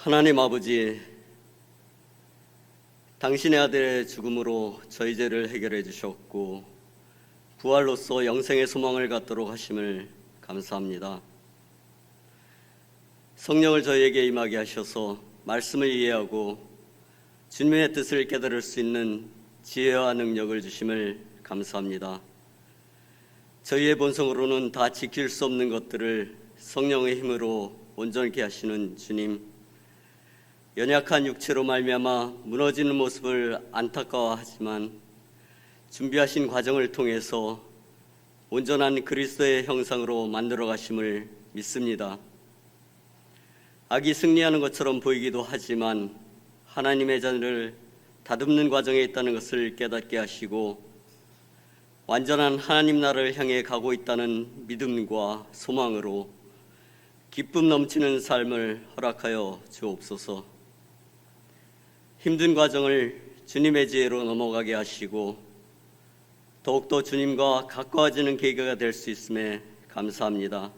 하나님 아버지, 당신의 아들의 죽음으로 저희 죄를 해결해 주셨고 부활로서 영생의 소망을 갖도록 하심을 감사합니다. 성령을 저희에게 임하게 하셔서 말씀을 이해하고 주님의 뜻을 깨달을 수 있는 지혜와 능력을 주심을 감사합니다. 저희의 본성으로는 다 지킬 수 없는 것들을 성령의 힘으로 온전케 하시는 주님, 연약한 육체로 말미암아 무너지는 모습을 안타까워하지만 준비하신 과정을 통해서 온전한 그리스도의 형상으로 만들어 가심을 믿습니다. 악이 승리하는 것처럼 보이기도 하지만 하나님의 자녀를 다듬는 과정에 있다는 것을 깨닫게 하시고 완전한 하나님 나라를 향해 가고 있다는 믿음과 소망으로 기쁨 넘치는 삶을 허락하여 주옵소서. 힘든 과정을 주님의 지혜로 넘어가게 하시고 더욱더 주님과 가까워지는 계기가 될 수 있음에 감사합니다.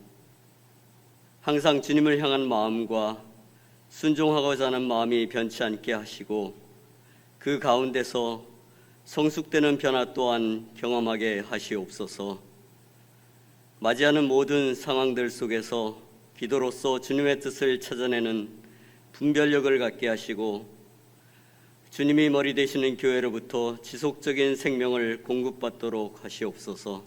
항상 주님을 향한 마음과 순종하고자 하는 마음이 변치 않게 하시고 그 가운데서 성숙되는 변화 또한 경험하게 하시옵소서. 맞이하는 모든 상황들 속에서 기도로서 주님의 뜻을 찾아내는 분별력을 갖게 하시고 주님이 머리 되시는 교회로부터 지속적인 생명을 공급받도록 하시옵소서.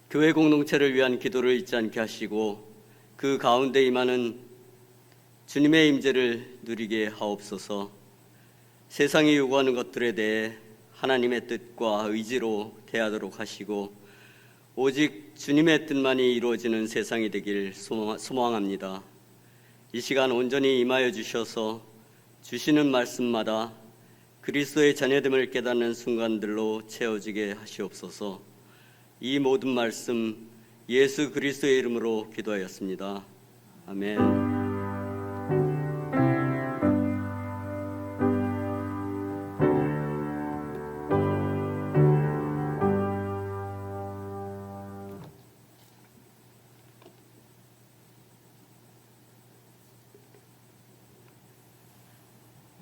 교회 공동체를 위한 기도를 잊지 않게 하시고 그 가운데 임하는 주님의 임재를 누리게 하옵소서. 세상이 요구하는 것들에 대해 하나님의 뜻과 의지로 대하도록 하시고 오직 주님의 뜻만이 이루어지는 세상이 되길 소망합니다. 이 시간 온전히 임하여 주셔서 주시는 말씀마다 그리스도의 자녀됨을 깨닫는 순간들로 채워지게 하시옵소서. 이 모든 말씀 예수 그리스도의 이름으로 기도하였습니다. 아멘.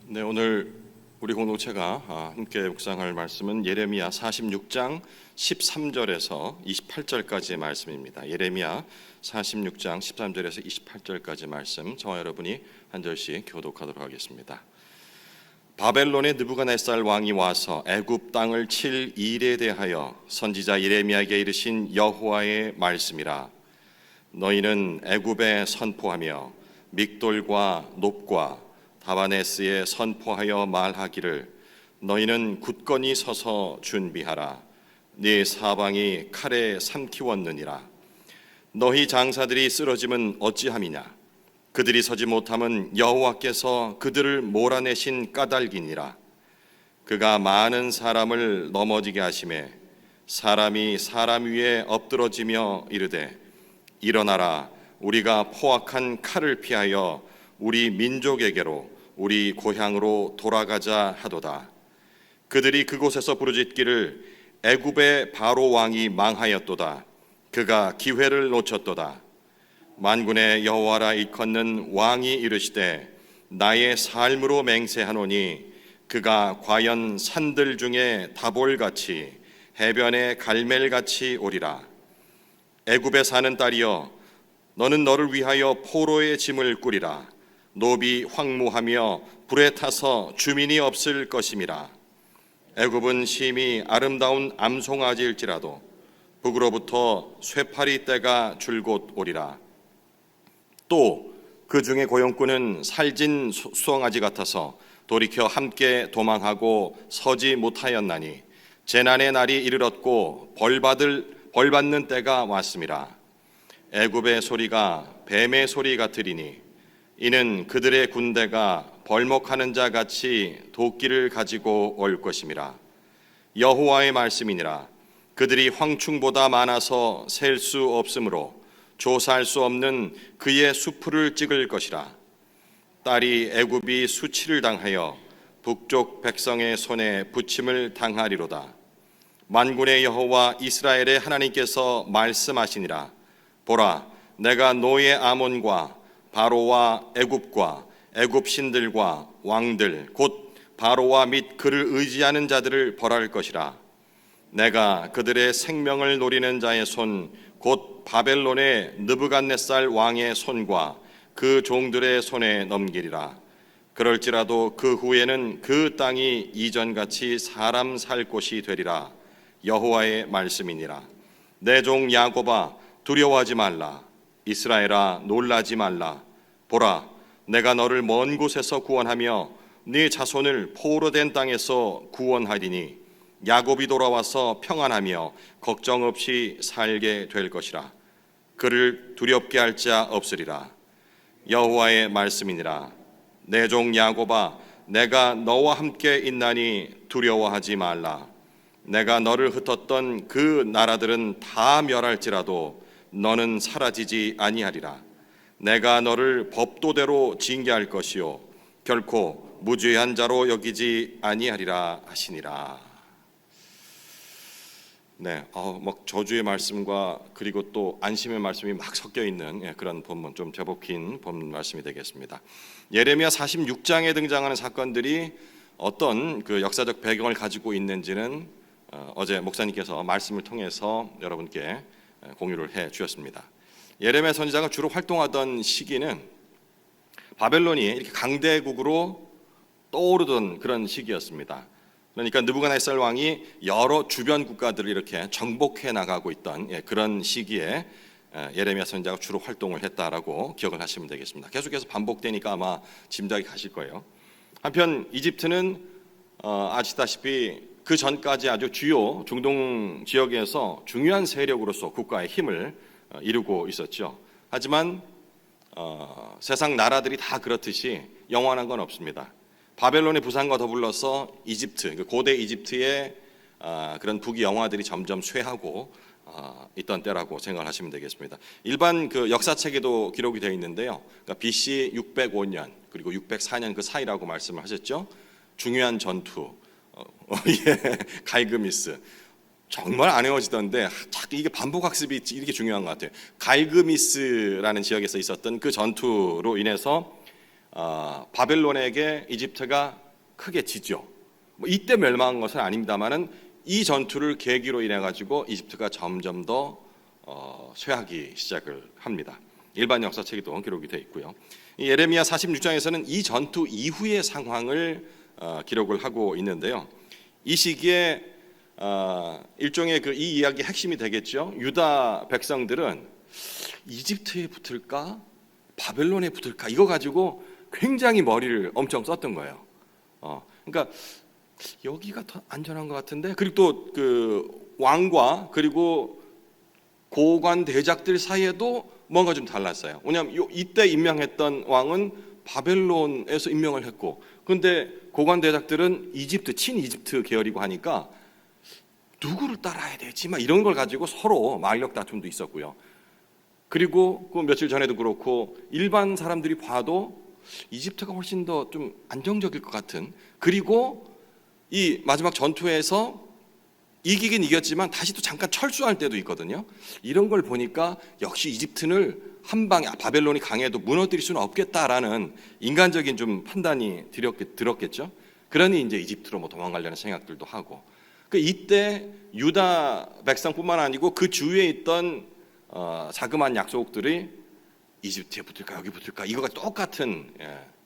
네, 오늘 우리 공동체가 함께 묵상할 말씀은 예레미야 46장 13절에서 28절까지의 말씀입니다. 예레미야 46장 13절에서 28절까지 말씀, 저와 여러분이 한 절씩 교독하도록 하겠습니다. 바벨론의 느부갓네살 왕이 와서 애굽 땅을 칠 일에 대하여 선지자 예레미야에게 이르신 여호와의 말씀이라. 너희는 애굽에 선포하며 믹돌과 놉과 다바네스에 선포하여 말하기를 너희는 굳건히 서서 준비하라. 네 사방이 칼에 삼키웠느니라. 너희 장사들이 쓰러짐은 어찌함이냐. 그들이 서지 못함은 여호와께서 그들을 몰아내신 까닭이니라. 그가 많은 사람을 넘어지게 하심에 사람이 사람 위에 엎드러지며 이르되 일어나라. 우리가 포악한 칼을 피하여 우리 민족에게로 우리 고향으로 돌아가자 하도다. 그들이 그곳에서 부르짖기를 애굽의 바로 왕이 망하였도다. 그가 기회를 놓쳤도다. 만군의 여호와라 일컫는 왕이 이르시되 나의 삶으로 맹세하노니 그가 과연 산들 중에 다볼같이 해변의 갈멜같이 오리라. 애굽에 사는 딸이여, 너는 너를 위하여 포로의 짐을 꾸리라. 노비 황무하며 불에 타서 주민이 없을 것임이라. 애굽은 심히 아름다운 암송아지일지라도 북으로부터 쇠파리 떼가 줄곧 오리라. 또 그 중에 고용꾼은 살진 수송아지 같아서 돌이켜 함께 도망하고 서지 못하였나니 재난의 날이 이르렀고 벌받는 때가 왔음이라. 애굽의 소리가 뱀의 소리 같으리니 이는 그들의 군대가 벌목하는 자 같이 도끼를 가지고 올 것임이라. 여호와의 말씀이니라. 그들이 황충보다 많아서 셀 수 없으므로 조사할 수 없는 그의 수풀을 찍을 것이라. 딸이 애굽이 수치를 당하여 북쪽 백성의 손에 부침을 당하리로다. 만군의 여호와 이스라엘의 하나님께서 말씀하시니라. 보라, 내가 노예 아몬과 바로와 애굽과 애굽 신들과 왕들 곧 바로와 및 그를 의지하는 자들을 벌할 것이라. 내가 그들의 생명을 노리는 자의 손 곧 바벨론의 느부갓네살 왕의 손과 그 종들의 손에 넘기리라. 그럴지라도 그 후에는 그 땅이 이전같이 사람 살 곳이 되리라. 여호와의 말씀이니라. 내 종 야곱아 두려워하지 말라. 이스라엘아 놀라지 말라. 보라, 내가 너를 먼 곳에서 구원하며 네 자손을 포로된 땅에서 구원하리니 야곱이 돌아와서 평안하며 걱정 없이 살게 될 것이라. 그를 두렵게 할 자 없으리라. 여호와의 말씀이니라. 내 종 야곱아 내가 너와 함께 있나니 두려워하지 말라. 내가 너를 흩었던 그 나라들은 다 멸할지라도 너는 사라지지 아니하리라. 내가 너를 법도대로 징계할 것이요 결코 무죄한 자로 여기지 아니하리라 하시니라. 네, 막 저주의 말씀과 그리고 또 안심의 말씀이 막 섞여 있는 그런 본문, 좀 제법 긴 본문 말씀이 되겠습니다. 예레미야 46장에 등장하는 사건들이 어떤 그 역사적 배경을 가지고 있는지는 어제 목사님께서 말씀을 통해서 여러분께 공유를 해 주셨습니다. 예레미야 선지자가 주로 활동하던 시기는 바벨론이 이렇게 강대국으로 떠오르던 그런 시기였습니다. 그러니까 느부갓네살 왕이 여러 주변 국가들을 이렇게 정복해 나가고 있던 그런 시기에 예레미야 선지자가 주로 활동을 했다라고 기억을 하시면 되겠습니다. 계속해서 반복되니까 아마 짐작이 가실 거예요. 한편 이집트는 아시다시피 그 전까지 아주 주요 중동 지역에서 중요한 세력으로서 국가의 힘을 이루고 있었죠. 하지만 세상 나라들이 다 그렇듯이 영원한 건 없습니다. 바벨론의 부상과 더불어서 이집트, 고대 이집트의 그런 북이 영화들이 점점 쇠하고 있던 때라고 생각을 하시면 되겠습니다. 일반 그 역사책에도 기록이 되어 있는데요. 그러니까 BC 605년 그리고 604년 그 사이라고 말씀을 하셨죠. 중요한 전투, 갈그미스. 정말 안 외워지던데 이게 반복 학습이 이렇게 중요한 것 같아요. 갈그미스라는 지역에서 있었던 그 전투로 인해서 바벨론에게 이집트가 크게 지죠. 이때 멸망한 것은 아닙니다만은 이 전투를 계기로 인해 가지고 이집트가 점점 더 쇠하기 시작을 합니다. 일반 역사책에도 기록이 되어 있고요. 이 예레미야 46장에서는 이 전투 이후의 상황을 기록을 하고 있는데요. 이 시기에 일종의 이 이야기의 핵심이 되겠죠. 유다 백성들은 이집트에 붙을까 바벨론에 붙을까 이거 가지고 굉장히 머리를 엄청 썼던 거예요. 그러니까 여기가 더 안전한 것 같은데, 그리고 또 그 왕과 그리고 고관 대작들 사이에도 뭔가 좀 달랐어요. 왜냐하면 이때 임명했던 왕은 바벨론에서 임명을 했고, 그런데 고관 대작들은 이집트 친이집트 계열이고 하니까 누구를 따라야 되지? 막 이런 걸 가지고 서로 말력 다툼도 있었고요. 그리고 그 며칠 전에도 그렇고 일반 사람들이 봐도 이집트가 훨씬 더 좀 안정적일 것 같은, 그리고 이 마지막 전투에서 이기긴 이겼지만 다시 또 잠깐 철수할 때도 있거든요. 이런 걸 보니까 역시 이집트를 한 방에 바벨론이 강해도 무너뜨릴 수는 없겠다라는 인간적인 좀 판단이 들었겠죠. 그러니 이제 이집트로 뭐 도망가려는 생각들도 하고. 이때 유다 백성뿐만 아니고 그 주위에 있던 자그마한 약소국들이 이집트에 붙을까 여기 붙을까 이거가 똑같은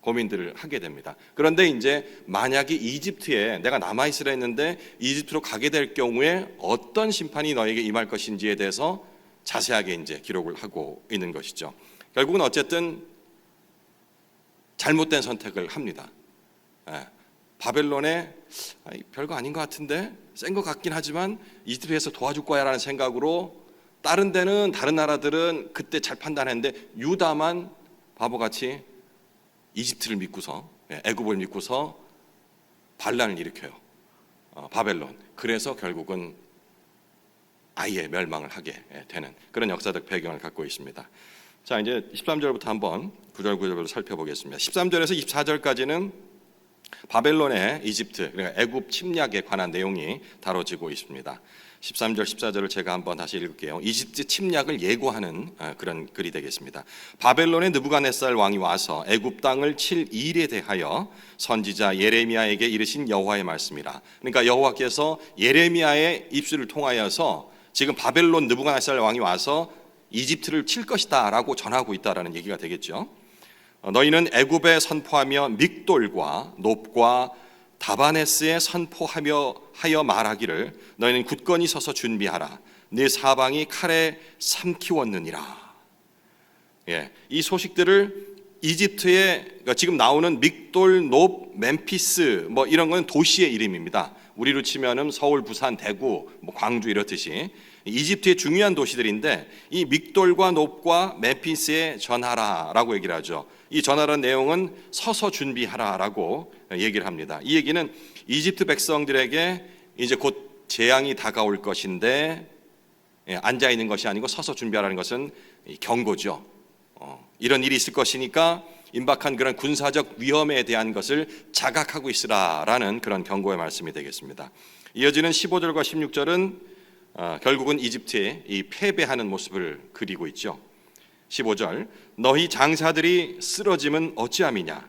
고민들을 하게 됩니다. 그런데 이제 만약에 이집트에 내가 남아 있으라 했는데 이집트로 가게 될 경우에 어떤 심판이 너에게 임할 것인지에 대해서 자세하게 이제 기록을 하고 있는 것이죠. 결국은 어쨌든 잘못된 선택을 합니다. 바벨론에 별거 아닌 것 같은데 센 것 같긴 하지만 이집트에서 도와줄 거야라는 생각으로 다른 데는 다른 나라들은 그때 잘 판단했는데 유다만 바보같이 이집트를 믿고서 애굽을 믿고서 반란을 일으켜요. 바벨론. 그래서 결국은 아예 멸망을 하게 되는 그런 역사적 배경을 갖고 있습니다. 자, 이제 13절부터 한번 구절구절로 살펴보겠습니다. 13절에서 24절까지는 바벨론의 이집트, 그러니까 애굽 침략에 관한 내용이 다뤄지고 있습니다. 13절 14절을 제가 한번 다시 읽을게요. 이집트 침략을 예고하는 그런 글이 되겠습니다. 바벨론의 느부갓네살 왕이 와서 애굽 땅을 칠 일에 대하여 선지자 예레미야에게 이르신 여호와의 말씀이라. 그러니까 여호와께서 예레미야의 입술을 통하여서 지금 바벨론 느부갓네살 왕이 와서 이집트를 칠 것이다라고 전하고 있다라는 얘기가 되겠죠. 너희는 애굽에 선포하며 믹돌과 놉과 다바네스에 선포하며 말하기를 너희는 굳건히 서서 준비하라. 네 사방이 칼에 삼키웠느니라. 예, 이 소식들을 이집트의 그러니까 지금 나오는 믹돌, 놉, 멤피스 뭐 이런 건 도시의 이름입니다. 우리로 치면은 서울, 부산, 대구, 뭐 광주 이렇듯이 이집트의 중요한 도시들인데 이 믹돌과 놉과 멤피스에 전하라라고 얘기를 하죠. 이 전하라는 내용은 서서 준비하라라고 얘기를 합니다. 이 얘기는 이집트 백성들에게 이제 곧 재앙이 다가올 것인데 앉아 있는 것이 아니고 서서 준비하라는 것은 경고죠. 이런 일이 있을 것이니까 임박한 그런 군사적 위험에 대한 것을 자각하고 있으라라는 그런 경고의 말씀이 되겠습니다. 이어지는 15절과 16절은 결국은 이집트의 이 패배하는 모습을 그리고 있죠. 15절 너희 장사들이 쓰러짐은 어찌함이냐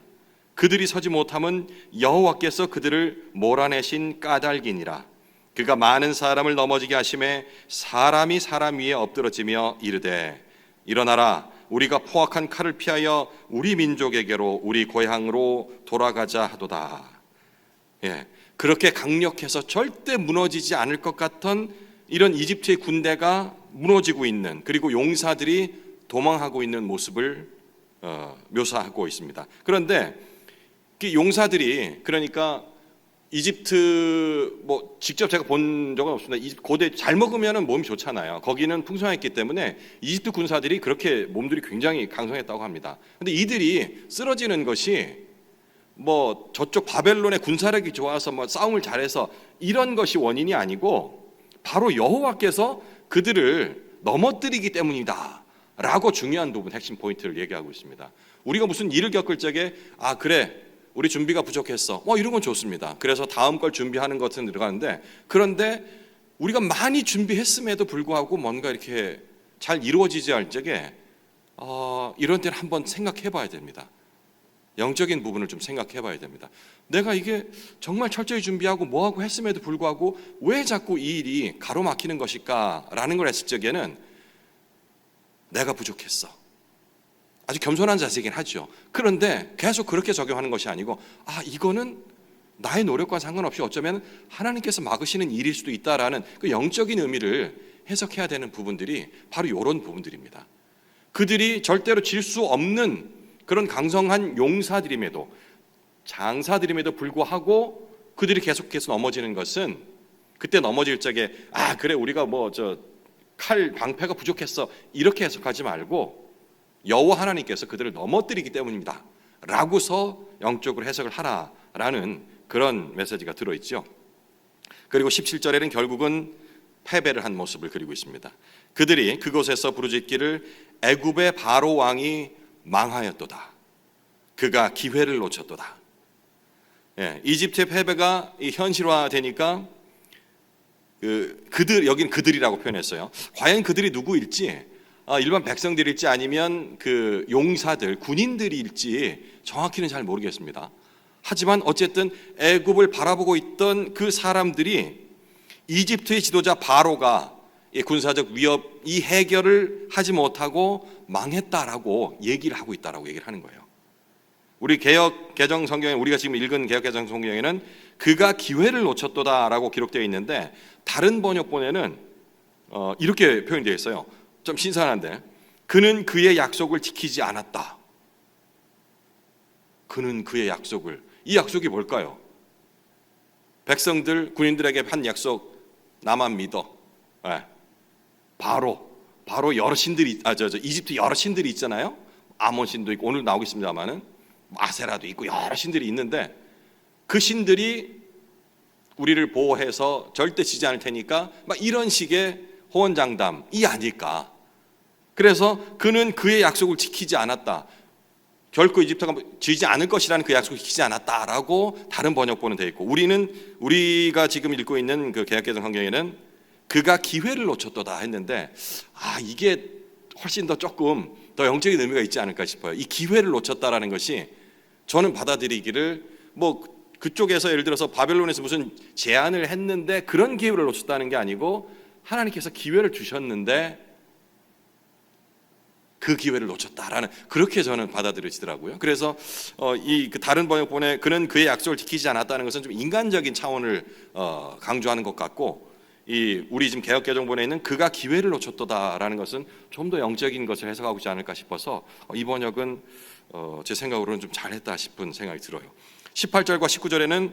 그들이 서지 못함은 여호와께서 그들을 몰아내신 까닭이니라. 그가 많은 사람을 넘어지게 하심에 사람이 사람 위에 엎드러지며 이르되 일어나라 우리가 포악한 칼을 피하여 우리 민족에게로 우리 고향으로 돌아가자 하도다. 예, 그렇게 강력해서 절대 무너지지 않을 것 같던 이런 이집트의 군대가 무너지고 있는 그리고 용사들이 도망하고 있는 모습을 묘사하고 있습니다. 그런데 그 용사들이 그러니까 이집트 뭐 직접 제가 본 적은 없습니다. 고대 잘 먹으면 몸이 좋잖아요. 거기는 풍성했기 때문에 이집트 군사들이 그렇게 몸들이 굉장히 강성했다고 합니다. 근데 이들이 쓰러지는 것이 뭐 저쪽 바벨론의 군사력이 좋아서 뭐 싸움을 잘해서 이런 것이 원인이 아니고 바로 여호와께서 그들을 넘어뜨리기 때문이다 라고 중요한 부분 핵심 포인트를 얘기하고 있습니다. 우리가 무슨 일을 겪을 적에 그래 우리 준비가 부족했어 이런 건 좋습니다. 그래서 다음 걸 준비하는 것은 들어가는데 그런데 우리가 많이 준비했음에도 불구하고 뭔가 이렇게 잘 이루어지지 않을 적에 이런 때는 한번 생각해 봐야 됩니다. 영적인 부분을 좀 생각해 봐야 됩니다. 내가 이게 정말 철저히 준비하고 뭐하고 했음에도 불구하고 왜 자꾸 이 일이 가로막히는 것일까 라는 걸 했을 적에는 내가 부족했어. 아주 겸손한 자세이긴 하죠. 그런데 계속 그렇게 적용하는 것이 아니고 이거는 나의 노력과 상관없이 어쩌면 하나님께서 막으시는 일일 수도 있다라는 그 영적인 의미를 해석해야 되는 부분들이 바로 이런 부분들입니다. 그들이 절대로 질 수 없는 그런 강성한 용사들임에도 장사들임에도 불구하고 그들이 계속해서 넘어지는 것은 그때 넘어질 적에 그래 우리가 칼 방패가 부족했어 이렇게 해석하지 말고 여호와 하나님께서 그들을 넘어뜨리기 때문입니다 라고서 영적으로 해석을 하라라는 그런 메시지가 들어있죠. 그리고 17절에는 결국은 패배를 한 모습을 그리고 있습니다. 그들이 그곳에서 부르짖기를 애굽의 바로 왕이 망하였도다. 그가 기회를 놓쳤도다. 이집트의 패배가 현실화되니까 여긴 그들이라고 표현했어요. 과연 그들이 누구일지 일반 백성들일지 아니면 그 용사들, 군인들일지 정확히는 잘 모르겠습니다. 하지만 어쨌든 애굽을 바라보고 있던 그 사람들이 이집트의 지도자 바로가 군사적 위협 이 해결을 하지 못하고 망했다라고 얘기를 하고 있다라고 얘기를 하는 거예요. 우리 개역 개정 성경에 우리가 지금 읽은 개역 개정 성경에는 그가 기회를 놓쳤도다라고 기록되어 있는데 다른 번역본에는 이렇게 표현되어 있어요. 좀 신선한데 그는 그의 약속을 지키지 않았다. 그는 그의 약속을 이 약속이 뭘까요? 백성들 군인들에게 한 약속 나만 믿어. 바로 여러 신들이 이집트 여러 신들이 있잖아요. 아몬 신도 있고 오늘 나오겠습니다만은 아세라도 있고 여러 신들이 있는데 그 신들이 우리를 보호해서 절대 지지 않을 테니까 이런 식의 호언장담이 아닐까. 그래서 그는 그의 약속을 지키지 않았다. 결코 이집트가 지지 않을 것이라는 그 약속을 지키지 않았다라고 다른 번역본은 되어 있고 우리가 지금 읽고 있는 그 개역개정 성경에는 그가 기회를 놓쳤도다 했는데 이게 훨씬 더 조금 더 영적인 의미가 있지 않을까 싶어요. 이 기회를 놓쳤다라는 것이 저는 받아들이기를 그쪽에서 예를 들어서 바벨론에서 무슨 제안을 했는데 그런 기회를 놓쳤다는 게 아니고 하나님께서 기회를 주셨는데 그 기회를 놓쳤다라는 그렇게 저는 받아들여지더라고요. 그래서 그 다른 번역본에 그는 그의 약속을 지키지 않았다는 것은 좀 인간적인 차원을 강조하는 것 같고 우리 지금 개역개정본에 있는 그가 기회를 놓쳤다라는 것은 좀 더 영적인 것을 해석하고 있지 않을까 싶어서 이 번역은 제 생각으로는 좀 잘했다 싶은 생각이 들어요. 18절과 19절에는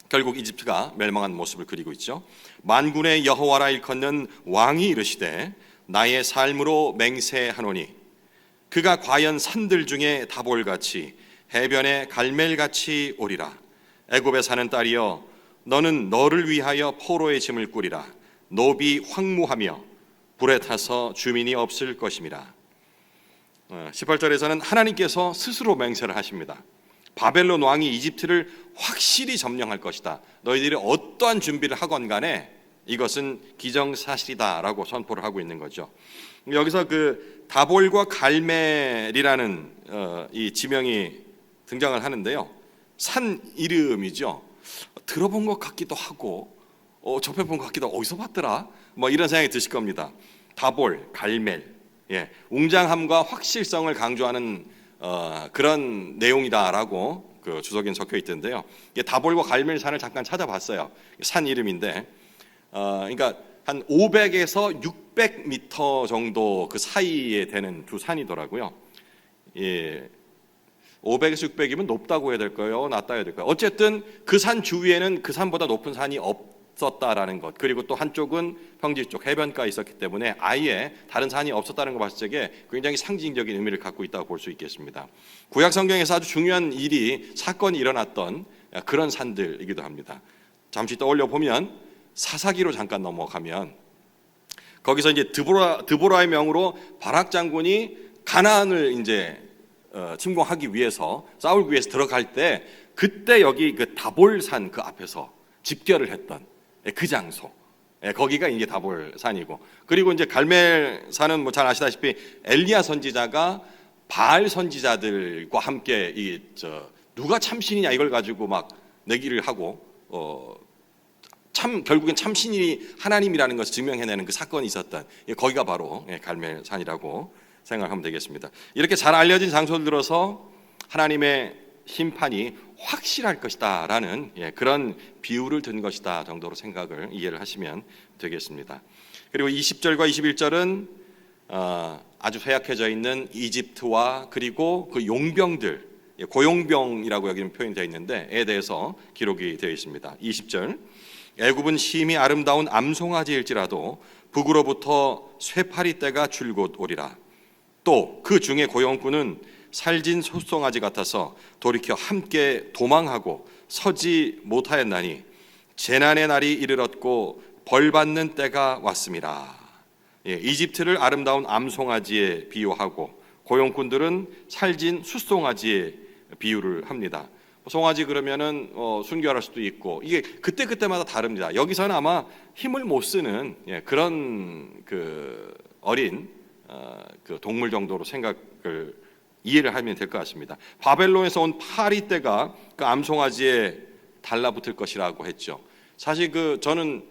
결국 이집트가 멸망한 모습을 그리고 있죠. 만군의 여호와라 일컫는 왕이 이르시되 나의 삶으로 맹세하노니 그가 과연 산들 중에 다볼같이 해변에 갈멜같이 오리라. 애굽에 사는 딸이여 너는 너를 위하여 포로의 짐을 꾸리라. 노비 황무하며 불에 타서 주민이 없을 것임이라. 18절에서는 하나님께서 스스로 맹세를 하십니다. 바벨론 왕이 이집트를 확실히 점령할 것이다. 너희들이 어떠한 준비를 하건 간에 이것은 기정사실이다라고 선포를 하고 있는 거죠. 여기서 그 다볼과 갈멜이라는 이 지명이 등장을 하는데요. 산 이름이죠. 들어본 것 같기도 하고 접해본 것 같기도 하고 어디서 봤더라? 이런 생각이 드실 겁니다. 다볼, 갈멜, 웅장함과 확실성을 강조하는 그런 내용이다라고 그 주석에는 적혀 있던데요. 다볼과 갈멜 산을 잠깐 찾아봤어요. 산 이름인데, 그러니까 한 500에서 600m 정도 그 사이에 되는 두 산이더라고요. 500에서 600이면 높다고 해야 될까요? 낮다 해야 될까요? 어쨌든 그 산 주위에는 그 산보다 높은 산이 없었다라는 것, 그리고 또 한쪽은 평지 쪽 해변가에 있었기 때문에 아예 다른 산이 없었다는 거 봤을 적에 굉장히 상징적인 의미를 갖고 있다고 볼 수 있겠습니다. 구약 성경에서 아주 중요한 사건이 일어났던 그런 산들이기도 합니다. 잠시 떠올려 보면 사사기로 잠깐 넘어가면 거기서 이제 드보라의 명으로 바락 장군이 가나안을 이제 침공하기 위해서 싸우기 위해서 들어갈 때 그때 여기 그 다볼산 그 앞에서 집결을 했던 그 장소, 거기가 이제 다볼산이고, 그리고 이제 갈멜산은 잘 아시다시피 엘리야 선지자가 바알 선지자들과 함께 누가 참신이냐 이걸 가지고 막 내기를 하고 결국엔 참신이 하나님이라는 것을 증명해내는 그 사건이 있었던 거기가 바로 갈멜산이라고 생각하면 되겠습니다. 이렇게 잘 알려진 장소를 들어서 하나님의 심판이 확실할 것이다 라는 그런 비유를 든 것이다 정도로 생각을 이해를 하시면 되겠습니다. 그리고 20절과 21절은 아주 쇠약해져 있는 이집트와 그리고 그 용병들, 고용병이라고 여기는 표현이 되어 있는데 에 대해서 기록이 되어 있습니다. 20절, 애굽은 심히 아름다운 암송아지일지라도 북으로부터 쇠파리 떼가 줄곧 오리라. 또 그 중에 고용꾼은 살진 소송아지 같아서 돌이켜 함께 도망하고 서지 못하였나니 재난의 날이 이르렀고 벌받는 때가 왔습니다. 이집트를 아름다운 암송아지에 비유하고 고용꾼들은 살진 숫송아지에 비유를 합니다. 송아지 그러면은 순결할 수도 있고 이게 그때마다 다릅니다. 여기서는 아마 힘을 못 쓰는 그런 그 어린 그 동물 정도로 생각을 이해를 하면 될 것 같습니다. 바벨론에서 온 파리떼가 그 암송아지에 달라붙을 것이라고 했죠. 사실 저는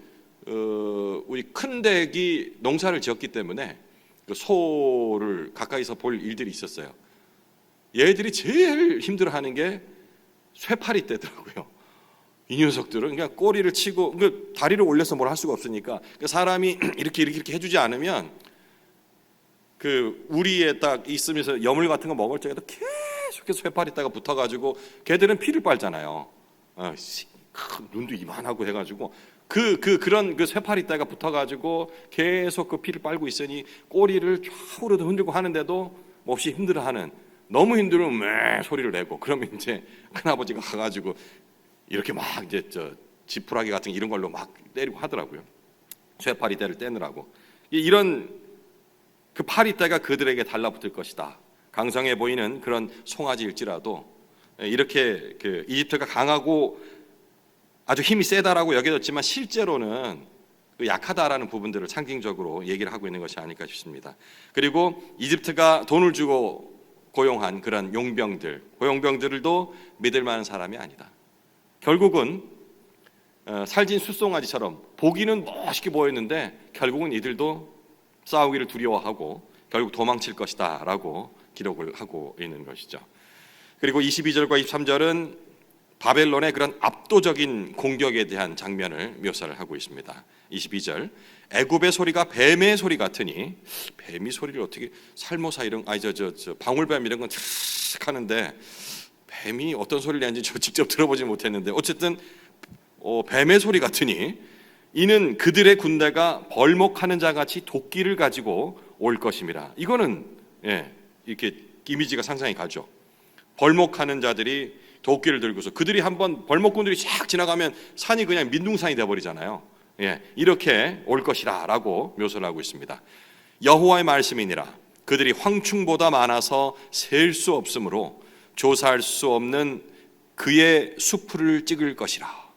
우리 큰 댁이 농사를 지었기 때문에 그 소를 가까이서 볼 일들이 있었어요. 얘들이 제일 힘들어하는 게 쇠파리떼더라고요. 이 녀석들은 그냥 꼬리를 치고 다리를 올려서 뭘 할 수가 없으니까 사람이 이렇게 해주지 않으면 그 우리에 딱 있으면서 여물 같은 거 먹을 적에도 계속해서 쇠파리떼가 붙어가지고 걔들은 피를 빨잖아요. 눈도 이만하고 해가지고 그런 쇠파리떼가 붙어가지고 계속 그 피를 빨고 있으니 꼬리를 좌우로 흔들고 하는데도 몹시 힘들어하는, 너무 힘들면 매 소리를 내고 그러면 이제 큰아버지가 가가지고 이렇게 막 이제 지푸라기 같은 이런 걸로 막 때리고 하더라고요. 쇠파리떼를 떼느라고. 이런 그 파리떼가 그들에게 달라붙을 것이다. 강성해 보이는 그런 송아지일지라도 이렇게 이집트가 강하고 아주 힘이 세다라고 여겨졌지만 실제로는 그 약하다라는 부분들을 상징적으로 얘기를 하고 있는 것이 아닐까 싶습니다. 그리고 이집트가 돈을 주고 고용한 그런 용병들, 고용병들도 믿을 만한 사람이 아니다. 결국은 살진 숫송아지처럼 보기는 멋있게 보였는데 결국은 이들도 싸우기를 두려워하고 결국 도망칠 것이다 라고 기록을 하고 있는 것이죠. 그리고 22절과 23절은 바벨론의 그런 압도적인 공격에 대한 장면을 묘사를 하고 있습니다. 22절, 애굽의 소리가 뱀의 소리 같으니, 뱀이 소리를 어떻게 살모사 이런 방울뱀 이런 건 탁 하는데 뱀이 어떤 소리를 내는지 저 직접 들어보지 못했는데 어쨌든 뱀의 소리 같으니 이는 그들의 군대가 벌목하는 자 같이 도끼를 가지고 올 것임이라. 이거는 이렇게 이미지가 상상이 가죠. 벌목하는 자들이 도끼를 들고서 그들이 한번 벌목꾼들이 쫙 지나가면 산이 그냥 민둥산이 되어버리잖아요. 이렇게 올 것이라 라고 묘사를 하고 있습니다. 여호와의 말씀이니라. 그들이 황충보다 많아서 셀 수 없으므로 조사할 수 없는 그의 수풀을 찍을 것이라.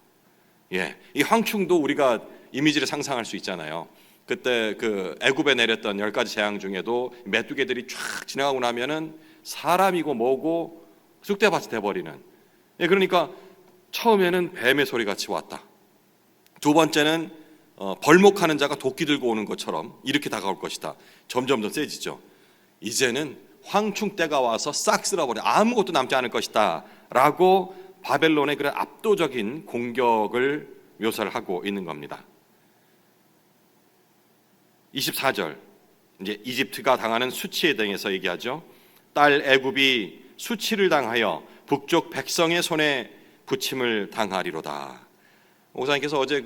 이 황충도 우리가 이미지를 상상할 수 있잖아요. 그때 그 애굽에 내렸던 10가지 재앙 중에도 메뚜기들이 쫙 지나가고 나면은 사람이고 뭐고 쑥대밭이 돼버리는. 그러니까 처음에는 뱀의 소리 같이 왔다. 두 번째는 벌목하는 자가 도끼 들고 오는 것처럼 이렇게 다가올 것이다. 점점 더 세지죠. 이제는 황충 때가 와서 싹 쓸어버려 아무것도 남지 않을 것이다 라고 바벨론의 그런 압도적인 공격을 묘사를 하고 있는 겁니다. 24절, 이제 이집트가 당하는 수치에 대해서 얘기하죠. 딸 애굽이 수치를 당하여 북쪽 백성의 손에 부침을 당하리로다. 목사님께서 어제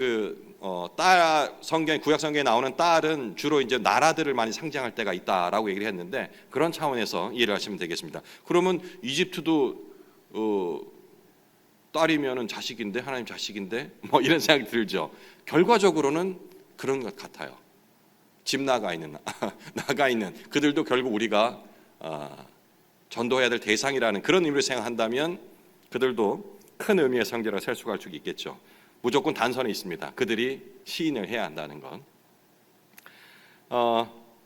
딸 성경, 구약 성경에 나오는 딸은 주로 이제 나라들을 많이 상징할 때가 있다라고 얘기를 했는데 그런 차원에서 이해를 하시면 되겠습니다. 그러면 이집트도 딸이면은 자식인데 하나님 자식인데 뭐 이런 생각이 들죠. 결과적으로는 그런 것 같아요. 집 나가 있는 그들도 결국 우리가 전도해야 될 대상이라는 그런 의미를 생각한다면 그들도 큰 의미의 성제라고 셀 수 있겠죠. 무조건 단선에 있습니다. 그들이 시인을 해야 한다는 건.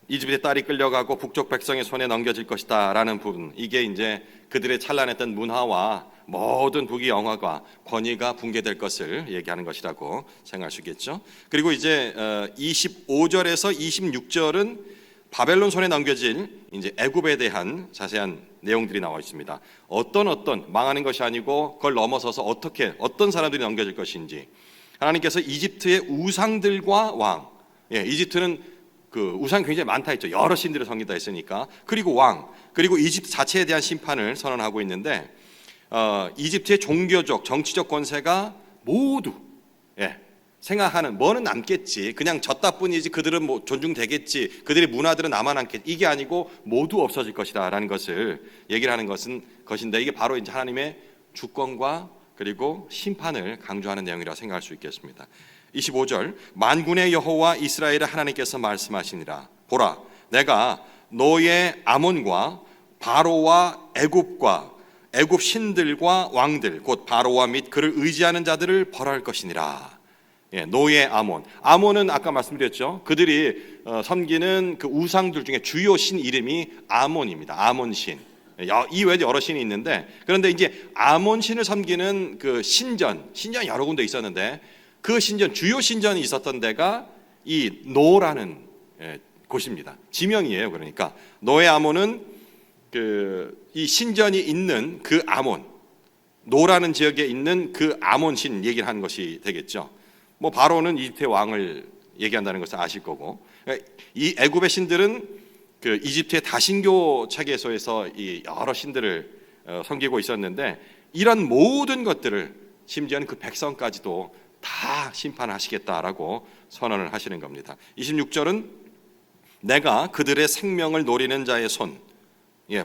이집트의 딸이 끌려가고 북쪽 백성의 손에 넘겨질 것이다 라는 부분, 이게 이제 그들의 찬란했던 문화와 모든 북의 영화가 권위가 붕괴될 것을 얘기하는 것이라고 생각할 수 있겠죠. 그리고 이제 25절에서 26절은 바벨론 손에 넘겨질 이제 애굽에 대한 자세한 내용들이 나와 있습니다. 어떤 망하는 것이 아니고 그걸 넘어서서 어떤 사람들이 넘겨질 것인지. 하나님께서 이집트의 우상들과 왕, 이집트는 그 우상이 굉장히 많다 했죠. 여러 신들을 섬긴다 했으니까. 그리고 왕, 그리고 이집트 자체에 대한 심판을 선언하고 있는데 이집트의 종교적, 정치적 권세가 모두 생각하는 뭐는 남겠지, 그냥 졌다 뿐이지 그들은 뭐 존중되겠지, 그들의 문화들은 남아남겠지, 이게 아니고 모두 없어질 것이다 라는 것을 얘기를 하는 것인데 이게 바로 이제 하나님의 주권과 그리고 심판을 강조하는 내용이라고 생각할 수 있겠습니다. 25절, 만군의 여호와 이스라엘의 하나님께서 말씀하시니라. 보라, 내가 너의 아몬과 바로와 애굽 신들과 왕들 곧 바로와 및 그를 의지하는 자들을 벌할 것이니라. 노예 아몬은 아까 말씀드렸죠. 그들이 섬기는 그 우상들 중에 주요 신 이름이 아몬입니다. 아몬신. 이 외에 여러 신이 있는데, 그런데 이제 아몬신을 섬기는 그 신전 여러 군데 있었는데 그 주요 신전이 있었던 데가 이 노라는 곳입니다. 지명이에요. 그러니까 노예 아몬은 이 신전이 있는 그 아몬, 노라는 지역에 있는 그 아몬신 얘기를 하는 것이 되겠죠. 뭐 바로는 이집트의 왕을 얘기한다는 것을 아실 거고, 이 애굽의 신들은 그 이집트의 다신교 체계에서 이 여러 신들을 섬기고 있었는데 이런 모든 것들을 심지어는 그 백성까지도 다 심판하시겠다라고 선언을 하시는 겁니다. 26절은 내가 그들의 생명을 노리는 자의 손,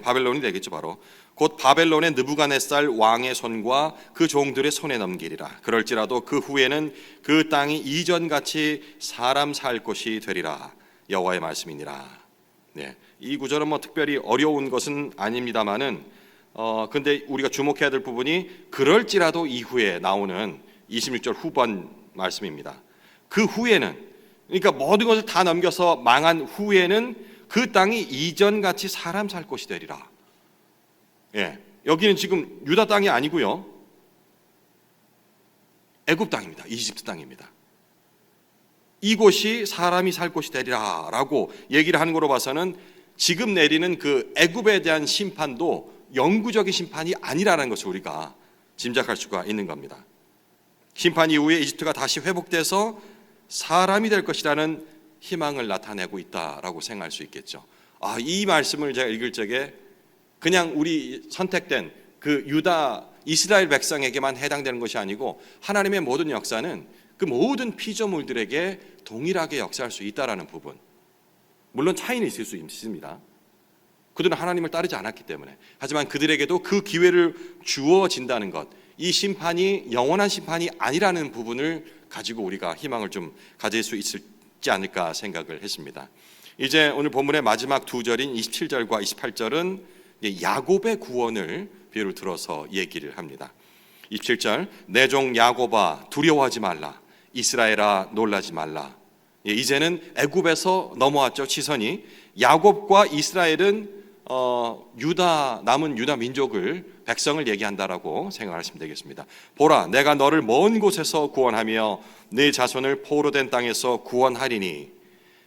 바벨론이 되겠죠. 바로 곧 바벨론의 느부갓네살 왕의 손과 그 종들의 손에 넘기리라. 그럴지라도 그 후에는 그 땅이 이전같이 사람 살 곳이 되리라. 여호와의 말씀이니라. 이 구절은 뭐 특별히 어려운 것은 아닙니다만은 근데 우리가 주목해야 될 부분이 그럴지라도 이후에 나오는 26절 후반 말씀입니다. 그 후에는 그러니까 모든 것을 다 넘겨서 망한 후에는 그 땅이 이전같이 사람 살 곳이 되리라. 예, 여기는 지금 유다 땅이 아니고요, 애굽 땅입니다. 이집트 땅입니다. 이곳이 사람이 살 곳이 되리라 라고 얘기를 하는 거로 봐서는 지금 내리는 그 애굽에 대한 심판도 영구적인 심판이 아니라는 것을 우리가 짐작할 수가 있는 겁니다. 심판 이후에 이집트가 다시 회복돼서 사람이 될 것이라는 희망을 나타내고 있다라고 생각할 수 있겠죠. 이 말씀을 제가 읽을 적에 그냥 우리 선택된 그 유다 이스라엘 백성에게만 해당되는 것이 아니고 하나님의 모든 역사는 그 모든 피조물들에게 동일하게 역사할 수 있다라는 부분, 물론 차이는 있을 수 있습니다. 그들은 하나님을 따르지 않았기 때문에. 하지만 그들에게도 그 기회를 주어진다는 것, 이 심판이 영원한 심판이 아니라는 부분을 가지고 우리가 희망을 좀 가질 수 있지 않을까 생각을 했습니다. 이제 오늘 본문의 마지막 두 절인 27절과 28절은 야곱의 구원을 비유를 들어서 얘기를 합니다. 27절, 내 종 야곱아 두려워하지 말라, 이스라엘아 놀라지 말라. 이제는 애굽에서 넘어왔죠, 시선이. 야곱과 이스라엘은 남은 유다 민족을, 백성을 얘기한다라고 생각하시면 되겠습니다. 보라, 내가 너를 먼 곳에서 구원하며 네 자손을 포로된 땅에서 구원하리니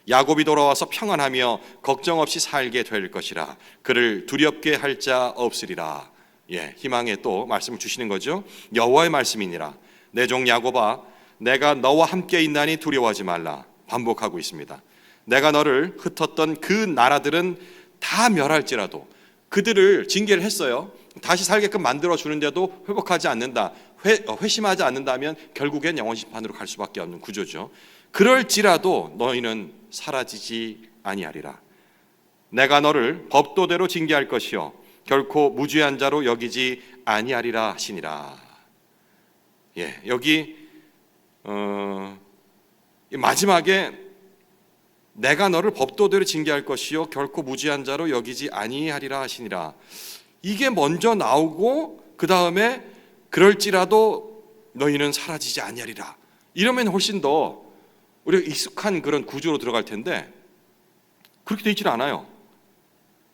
야곱이 돌아와서 평안하며 걱정 없이 살게 될 것이라. 그를 두렵게 할 자 없으리라. 희망에 또 말씀을 주시는 거죠. 여호와의 말씀이니라. 내 종 야곱아, 내가 너와 함께 있나니 두려워하지 말라. 반복하고 있습니다. 내가 너를 흩었던 그 나라들은 다 멸할지라도, 그들을 징계를 했어요. 다시 살게끔 만들어 주는데도 회복하지 않는다, 회심하지 않는다면 결국엔 영원 심판으로 갈 수밖에 없는 구조죠. 그럴지라도 너희는 사라지지 아니하리라. 내가 너를 법도대로 징계할 것이요 결코 무죄한 자로 여기지 아니하리라 하시니라. 여기 마지막에 내가 너를 법도대로 징계할 것이요 결코 무죄한 자로 여기지 아니하리라 하시니라. 이게 먼저 나오고 그 다음에 그럴지라도 너희는 사라지지 아니하리라. 이러면 훨씬 더 우리가 익숙한 그런 구조로 들어갈 텐데 그렇게 되어 있지는 않아요.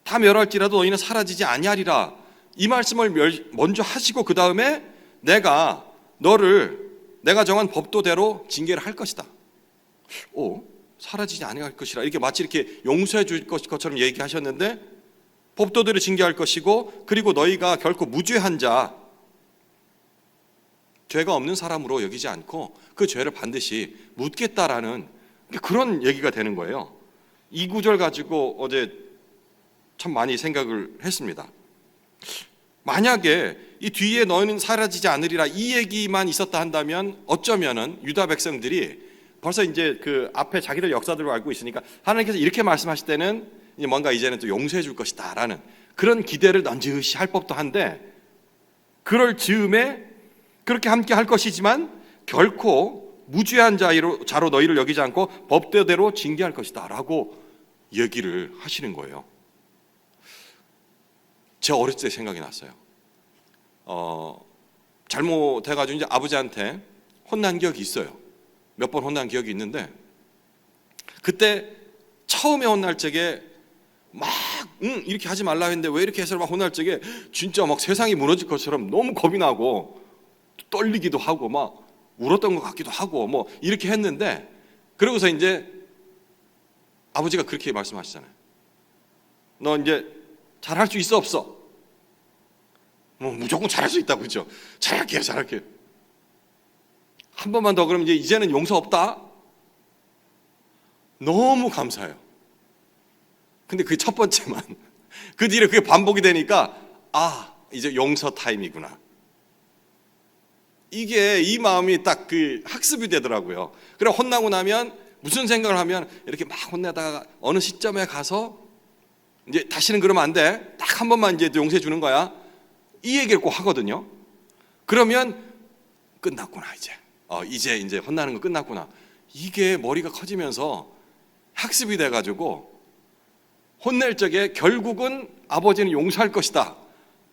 다 멸할지라도 너희는 사라지지 아니하리라. 이 말씀을 먼저 하시고 그 다음에 내가 너를 내가 정한 법도대로 징계를 할 것이다. 사라지지 아니할 것이라. 이렇게 마치 이렇게 용서해 줄 것처럼 얘기하셨는데 법도대로 징계할 것이고, 그리고 너희가 결코 무죄한 자, 죄가 없는 사람으로 여기지 않고 그 죄를 반드시 묻겠다라는 그런 얘기가 되는 거예요. 이 구절 가지고 어제 참 많이 생각을 했습니다. 만약에 이 뒤에 너희는 사라지지 않으리라 이 얘기만 있었다 한다면 어쩌면은 유다 백성들이 벌써 이제 그 앞에 자기들 역사들을 알고 있으니까 하나님께서 이렇게 말씀하실 때는 이제 뭔가 이제는 또 용서해 줄 것이다라는 그런 기대를 넌지시 할 법도 한데, 그럴 즈음에 그렇게 함께 할 것이지만 결코 무죄한 자로 너희를 여기지 않고 법대로 징계할 것이다 라고 얘기를 하시는 거예요. 제 어렸을 때 생각이 났어요. 잘못해가지고 이제 아버지한테 혼난 기억이 있어요. 몇 번 혼난 기억이 있는데, 그때 처음에 혼날 적에 막 이렇게 하지 말라 했는데 왜 이렇게 해서 막 혼날 적에 진짜 막 세상이 무너질 것처럼 너무 겁이 나고 떨리기도 하고 막 울었던 것 같기도 하고 뭐 이렇게 했는데, 그러고서 이제 아버지가 그렇게 말씀하시잖아요. 너 이제 잘할 수 있어 없어? 뭐 무조건 잘할 수 있다고, 그죠? 잘할게요. 한 번만 더 그러면 이제는 용서 없다? 너무 감사해요. 근데 그게 첫 번째만. 그 뒤에 그게 반복이 되니까 이제 용서 타임이구나. 이게 이 마음이 딱 그 학습이 되더라고요. 그래 혼나고 나면 무슨 생각을 하면 이렇게 막 혼내다가 어느 시점에 가서 이제 다시는 그러면 안 돼. 딱 한 번만 이제 용서해 주는 거야. 이 얘기를 꼭 하거든요. 그러면 끝났구나 이제. 이제 혼나는 거 끝났구나. 이게 머리가 커지면서 학습이 돼가지고 혼낼 적에 결국은 아버지는 용서할 것이다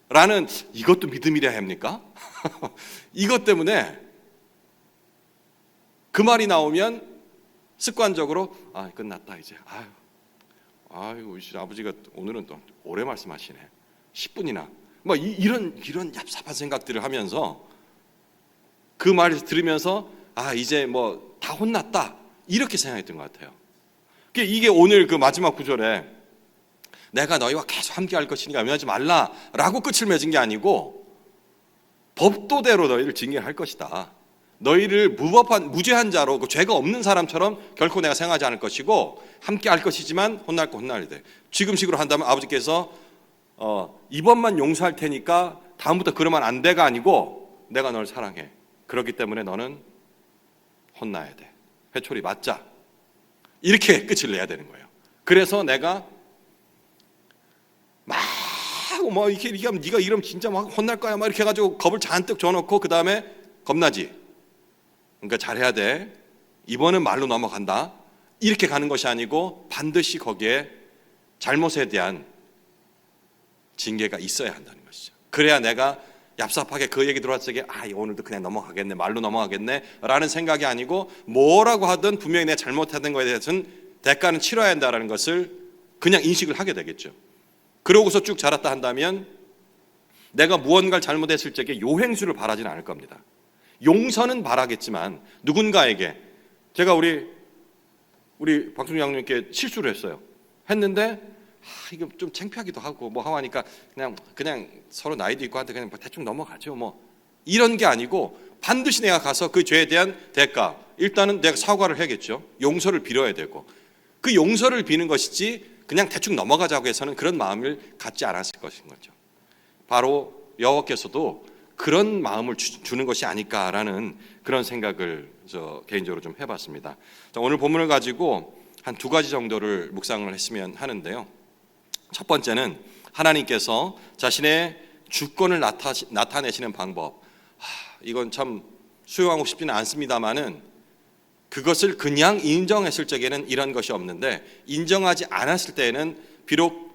라는, 이것도 믿음이라 합니까? 이것 때문에 그 말이 나오면 습관적으로 끝났다 이제. 아유, 아버지가 오늘은 또 오래 말씀하시네. 10분이나 뭐 이런 얍삽한 생각들을 하면서 그 말을 들으면서 이제 뭐 다 혼났다 이렇게 생각했던 것 같아요. 이게 오늘 그 마지막 구절에 내가 너희와 계속 함께할 것이니까 염려하지 말라라고 끝을 맺은 게 아니고 법도대로 너희를 징계할 것이다. 너희를 무죄한 자로 그 죄가 없는 사람처럼 결코 내가 생각하지 않을 것이고 함께할 것이지만 혼날 거 혼나야 돼. 지금식으로 한다면 아버지께서 이번만 용서할 테니까 다음부터 그러면 안 돼가 아니고 내가 널 사랑해. 그렇기 때문에 너는 혼나야 돼. 회초리 맞자. 이렇게 끝을 내야 되는 거예요. 그래서 내가 뭐 이렇게 하면 네가 이러면 진짜 막 혼날 거야 막 이렇게 해가지고 겁을 잔뜩 줘놓고 그 다음에 겁나지. 그러니까 잘해야 돼. 이번은 말로 넘어간다. 이렇게 가는 것이 아니고 반드시 거기에 잘못에 대한 징계가 있어야 한다는 것이죠. 그래야 내가 얍삽하게 그 얘기 들어왔을 때 오늘도 그냥 넘어가겠네, 말로 넘어가겠네 라는 생각이 아니고 뭐라고 하든 분명히 내가 잘못하던 거에 대해서는 대가는 치러야 한다는 것을 그냥 인식을 하게 되겠죠. 그러고서 쭉 자랐다 한다면 내가 무언가를 잘못했을 적에 요행수를 바라지는 않을 겁니다. 용서는 바라겠지만 누군가에게 제가 우리 박순영 장로님께 실수를 했는데 이거 좀 창피하기도 하고 뭐 하니까 그냥 서로 나이도 있고 한데 그냥 대충 넘어가죠. 뭐 이런 게 아니고 반드시 내가 가서 그 죄에 대한 대가, 일단은 내가 사과를 해야겠죠. 용서를 빌어야 되고 그 용서를 비는 것이지 그냥 대충 넘어가자고 해서는 그런 마음을 갖지 않았을 것인 거죠. 바로 여호와께서도 그런 마음을 주는 것이 아닐까라는 그런 생각을 개인적으로 좀 해봤습니다. 오늘 본문을 가지고 한 2가지 정도를 묵상을 했으면 하는데요. 첫 번째는 하나님께서 자신의 주권을 나타내시는 방법. 이건 참 수용하고 싶지는 않습니다만은 그것을 그냥 인정했을 적에는 이런 것이 없는데 인정하지 않았을 때에는 비록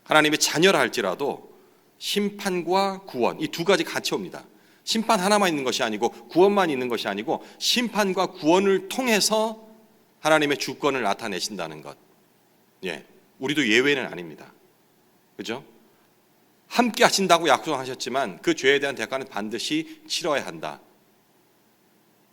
하나님의 자녀라 할지라도 심판과 구원 이 2가지 같이 옵니다. 심판 하나만 있는 것이 아니고 구원만 있는 것이 아니고 심판과 구원을 통해서 하나님의 주권을 나타내신다는 것. 우리도 예외는 아닙니다. 그죠? 함께 하신다고 약속하셨지만 그 죄에 대한 대가는 반드시 치러야 한다.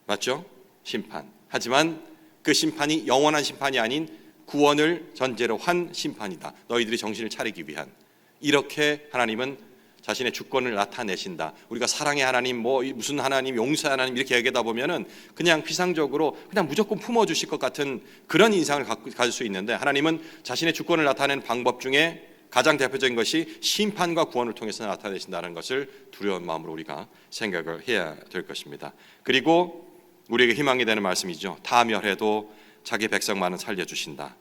맞죠? 심판. 하지만 그 심판이 영원한 심판이 아닌 구원을 전제로 한 심판이다. 너희들이 정신을 차리기 위한. 이렇게 하나님은 자신의 주권을 나타내신다. 우리가 사랑의 하나님, 무슨 하나님, 용서의 하나님 이렇게 얘기하다 보면은 그냥 피상적으로 그냥 무조건 품어주실 것 같은 그런 인상을 가질 수 있는데 하나님은 자신의 주권을 나타내는 방법 중에 가장 대표적인 것이 심판과 구원을 통해서 나타내신다는 것을 두려운 마음으로 우리가 생각을 해야 될 것입니다. 그리고 우리에게 희망이 되는 말씀이죠. 다 멸해도 자기 백성만은 살려주신다.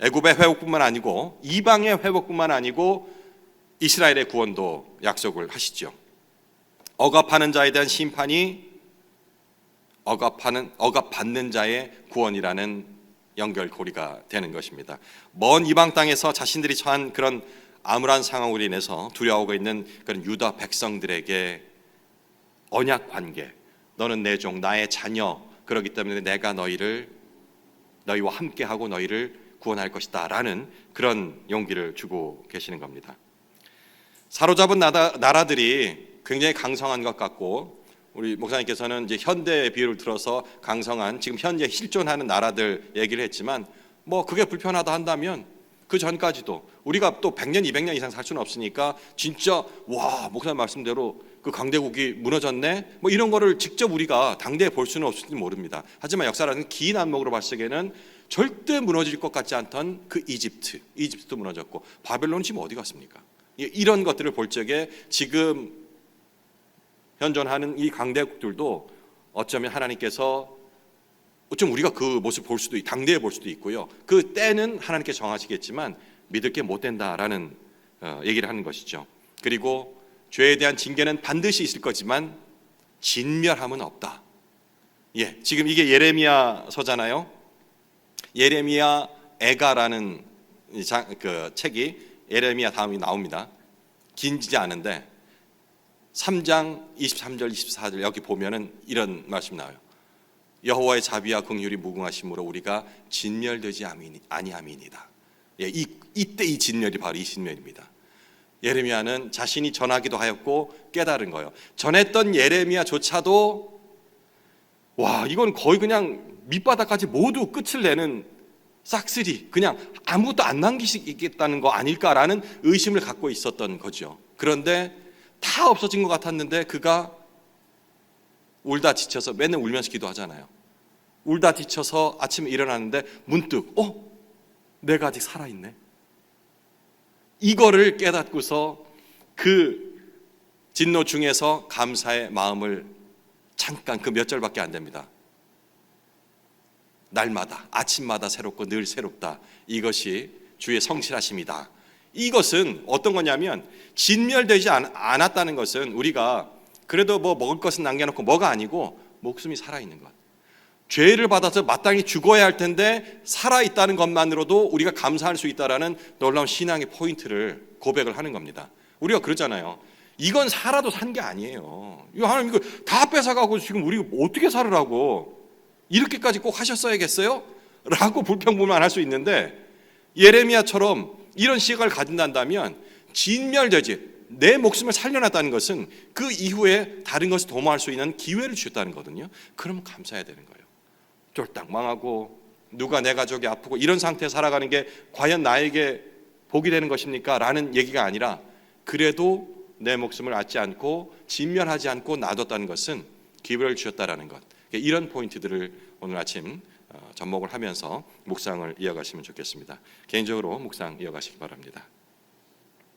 애굽의 회복뿐만 아니고 이방의 회복뿐만 아니고 이스라엘의 구원도 약속을 하시죠. 억압하는 자에 대한 심판이 억압받는 자의 구원이라는 연결고리가 되는 것입니다. 먼 이방 땅에서 자신들이 처한 그런 암울한 상황으로 인해서 두려워하고 있는 그런 유다 백성들에게 언약 관계, 너는 내 종, 나의 자녀, 그렇기 때문에 내가 너희와 함께하고 너희를 구원할 것이다 라는 그런 용기를 주고 계시는 겁니다. 사로잡은 나라들이 굉장히 강성한 것 같고 우리 목사님께서는 이제 현대의 비유를 들어서 강성한 지금 현재 실존하는 나라들 얘기를 했지만 뭐 그게 불편하다 한다면 그 전까지도 우리가 또 100년, 200년 이상 살 수는 없으니까 진짜 와 목사님 말씀대로 그 강대국이 무너졌네 뭐 이런 거를 직접 우리가 당대에 볼 수는 없을지 모릅니다. 하지만 역사라는 긴 안목으로 봤을 때는 절대 무너질 것 같지 않던 그 이집트도 무너졌고 바벨론은 지금 어디 갔습니까? 이런 것들을 볼 적에 지금 현존하는 이 강대국들도 어쩌면 하나님께서 어쩌면 우리가 그 모습 볼 수도 당대에 볼 수도 있고요. 그 때는 하나님께 정하시겠지만 믿을 게 못 된다라는 얘기를 하는 것이죠. 그리고 죄에 대한 징계는 반드시 있을 거지만 진멸함은 없다. 지금 이게 예레미야서잖아요. 예레미야 애가라는 그 책이 예레미야 다음이 나옵니다. 긴지 않은데 3장 23절 24절 여기 보면은 이런 말씀이 나와요. 여호와의 자비와 긍휼이 무궁하심으로 우리가 진멸되지 아니함이니이다. 예, 이때 이 진멸이 바로 이 진멸입니다. 예레미야는 자신이 전하기도 하였고 깨달은 거예요. 전했던 예레미야조차도 와, 이건 거의 그냥 밑바닥까지 모두 끝을 내는 싹쓸이, 그냥 아무것도 안 남기시겠다는 거 아닐까라는 의심을 갖고 있었던 거죠. 그런데 다 없어진 것 같았는데 그가 울다 지쳐서, 맨날 울면서 기도하잖아요. 울다 지쳐서 아침에 일어났는데 문득 내가 아직 살아있네. 이거를 깨닫고서 그 진노 중에서 감사의 마음을 잠깐, 그 몇 절밖에 안 됩니다. 날마다 아침마다 새롭고 늘 새롭다. 이것이 주의 성실하심이다. 이것은 어떤 거냐면 진멸되지 않았다는 것은 우리가 그래도 뭐 먹을 것은 남겨놓고 뭐가 아니고 목숨이 살아있는 것. 죄를 받아서 마땅히 죽어야 할 텐데 살아있다는 것만으로도 우리가 감사할 수 있다라는 놀라운 신앙의 포인트를 고백을 하는 겁니다. 우리가 그러잖아요. 이건 살아도 산 게 아니에요. 이거 하나님 이거 다 뺏어가고 지금 우리가 어떻게 살으라고 이렇게까지 꼭 하셨어야겠어요? 라고 불평불만할 수 있는데 예레미야처럼 이런 시각을 가진다면 진멸되지, 내 목숨을 살려놨다는 것은 그 이후에 다른 것을 도모할 수 있는 기회를 주셨다는 거거든요. 그러면 감사해야 되는 거예요. 쫄딱 망하고 누가 내 가족이 아프고 이런 상태에 살아가는 게 과연 나에게 복이 되는 것입니까? 라는 얘기가 아니라 그래도 내 목숨을 앗지 않고 진멸하지 않고 놔뒀다는 것은 기회를 주셨다라는 것. 이런 포인트들을 오늘 아침 접목을 하면서 묵상을 이어가시면 좋겠습니다. 개인적으로 묵상 이어가시기 바랍니다.